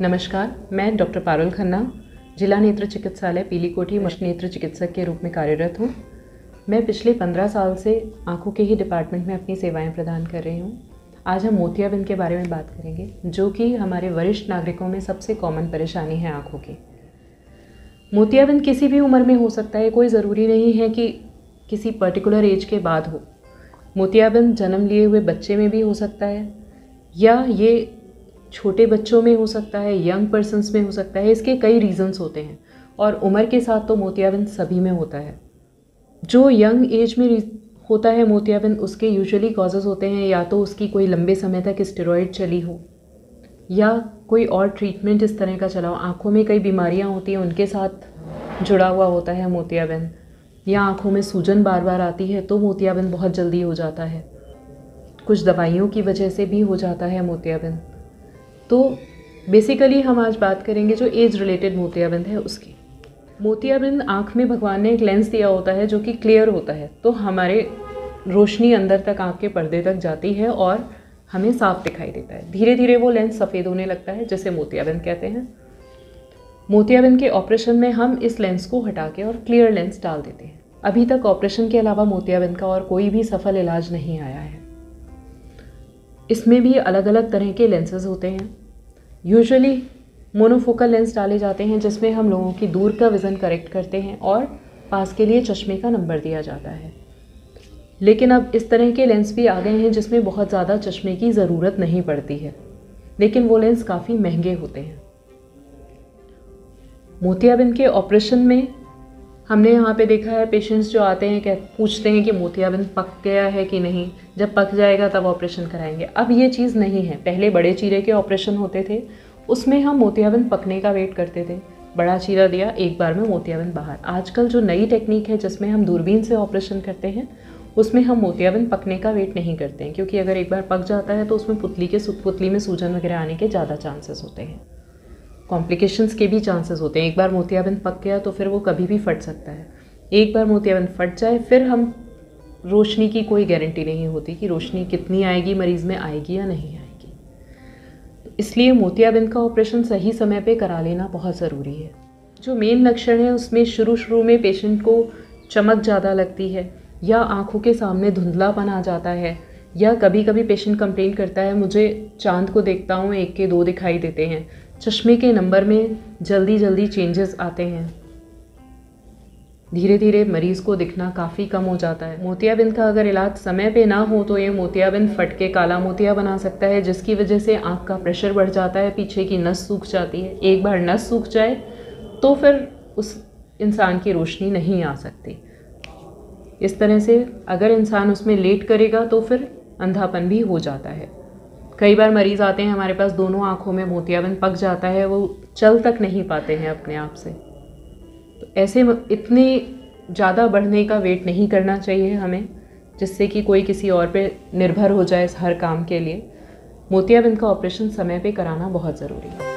नमस्कार, मैं डॉक्टर पारुल खन्ना, जिला नेत्र चिकित्सालय पीलीकोठी मश नेत्र चिकित्सक के रूप में कार्यरत हूँ। मैं पिछले 15 साल से आँखों के ही डिपार्टमेंट में अपनी सेवाएं प्रदान कर रही हूँ। आज हम मोतियाबिंद के बारे में बात करेंगे, जो कि हमारे वरिष्ठ नागरिकों में सबसे कॉमन परेशानी है आँखों की। मोतियाबिंद किसी भी उम्र में हो सकता है, कोई ज़रूरी नहीं है कि किसी पर्टिकुलर एज के बाद हो। मोतियाबिंद जन्म लिए हुए बच्चे में भी हो सकता है, या ये छोटे बच्चों में हो सकता है, यंग पर्सन्स में हो सकता है। इसके कई रीज़न्स होते हैं और उम्र के साथ तो मोतियाबिंद सभी में होता है। जो यंग एज में होता है मोतियाबिंद, उसके यूजुअली कॉजेज़ होते हैं या तो उसकी कोई लंबे समय तक स्टेरॉइड चली हो, या कोई और ट्रीटमेंट इस तरह का चला हो। आँखों में कई बीमारियाँ होती हैं, उनके साथ जुड़ा हुआ होता है मोतियाबिंद, या आँखों में सूजन बार बार आती है तो मोतियाबिंद बहुत जल्दी हो जाता है। कुछ दवाइयों की वजह से भी हो जाता है मोतियाबिंद। तो बेसिकली हम आज बात करेंगे जो एज रिलेटेड मोतियाबिंद है उसकी। मोतियाबिंद आँख में भगवान ने एक लेंस दिया होता है जो कि क्लियर होता है, तो हमारे रोशनी अंदर तक आँख के पर्दे तक जाती है और हमें साफ दिखाई देता है। धीरे धीरे वो लेंस सफ़ेद होने लगता है, जिसे मोतियाबिंद कहते हैं। मोतियाबिंद के ऑपरेशन में हम इस लेंस को हटा के और क्लियर लेंस डाल देते हैं। अभी तक ऑपरेशन के अलावा मोतियाबिंद का और कोई भी सफल इलाज नहीं आया है। इसमें भी अलग अलग तरह के लेंसेज होते हैं। यूजुअली मोनोफोकल लेंस डाले जाते हैं, जिसमें हम लोगों की दूर का विज़न करेक्ट करते हैं और पास के लिए चश्मे का नंबर दिया जाता है। लेकिन अब इस तरह के लेंस भी आ गए हैं जिसमें बहुत ज़्यादा चश्मे की ज़रूरत नहीं पड़ती है, लेकिन वो लेंस काफ़ी महंगे होते हैं। मोतियाबिंद के ऑपरेशन में हमने यहाँ पे देखा है, पेशेंट्स जो आते हैं पूछते हैं कि मोतियाबिंद पक गया है कि नहीं, जब पक जाएगा तब ऑपरेशन कराएंगे। अब ये चीज़ नहीं है। पहले बड़े चीरे के ऑपरेशन होते थे, उसमें हम मोतियाबिंद पकने का वेट करते थे। बड़ा चीरा दिया, एक बार में मोतियाबिंद बाहर। आजकल जो नई टेक्निक है जिसमें हम दूरबीन से ऑपरेशन करते हैं, उसमें हम मोतियाबिंद पकने का वेट नहीं करते हैं, क्योंकि अगर एक बार पक जाता है तो उसमें पुतली में सूजन वगैरह आने के ज़्यादा चांसेस होते हैं। कॉम्प्लिकेशंस के भी चांसेस होते हैं। एक बार मोतियाबिंद पक गया तो फिर वो कभी भी फट सकता है। एक बार मोतियाबिंद फट जाए फिर हम रोशनी की कोई गारंटी नहीं होती कि रोशनी कितनी आएगी, मरीज़ में आएगी या नहीं आएगी। तो इसलिए मोतियाबिंद का ऑपरेशन सही समय पे करा लेना बहुत ज़रूरी है। जो मेन लक्षण है उसमें शुरू में पेशेंट को चमक ज़्यादा लगती है, या आँखों के सामने धुंधलापन आ जाता है, या कभी कभी पेशेंट कंप्लेंट करता है मुझे चांद को देखता हूँ 1 के 2 दिखाई देते हैं। चश्मे के नंबर में जल्दी चेंजेस आते हैं। धीरे धीरे मरीज़ को दिखना काफ़ी कम हो जाता है। मोतियाबिंद का अगर इलाज समय पे ना हो तो ये मोतियाबिंद फट के काला मोतिया बना सकता है, जिसकी वजह से आँख का प्रेशर बढ़ जाता है, पीछे की नस सूख जाती है। एक बार नस सूख जाए तो फिर उस इंसान की रोशनी नहीं आ सकती। इस तरह से अगर इंसान उसमें लेट करेगा तो फिर अंधापन भी हो जाता है। कई बार मरीज़ आते हैं हमारे पास, दोनों आँखों में मोतियाबिंद पक जाता है, वो चल तक नहीं पाते हैं अपने आप से। तो ऐसे इतने ज़्यादा बढ़ने का वेट नहीं करना चाहिए हमें, जिससे कि कोई किसी और पे निर्भर हो जाए हर काम के लिए। मोतियाबिंद का ऑपरेशन समय पे कराना बहुत ज़रूरी है।